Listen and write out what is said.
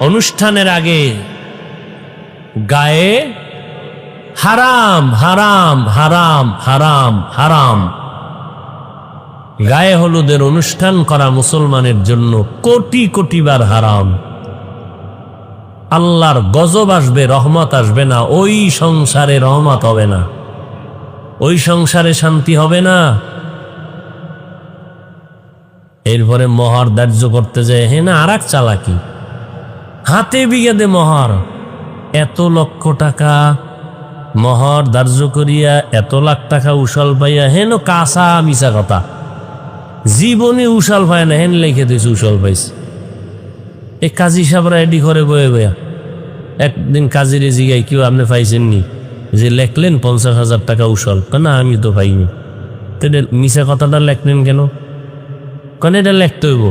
অনুষ্ঠানের আগে গায়ে হারাম হারাম হারাম হারাম হারাম। গায়ে হলুদের অনুষ্ঠান করা মুসলমানের জন্য কোটি কোটি বার হারাম। আল্লাহর গজব আসবে, রহমত আসবে না, ওই সংসারে রহমত হবে না, ওই সংসারে শান্তি হবে না। এরপরে মোহর ধার্য করতে যায়, হ্যাঁ না আর এক চালাকি, হাতে বিঘাতে মোহর, এত লক্ষ টাকা মোহর ধার্য করিয়া এত লাখ টাকা উশাল পাইয়া, হেন কাঁচা মিশা কথা, জীবনে উশাল পায় না, হেন লিখে দিয়েছে উশাল পাইছে। এই কাজী সাহেবরা এডি ঘরে বয়ে বয়া একদিন কাজীরে জিগাই, কেউ আপনি পাইছেননি যে লেখলেন 50,000 টাকা উশাল? না আমি তো পাইনি। তো মিশা কথাটা লেখলেন কেন? কেন এটা লেখতে হইব?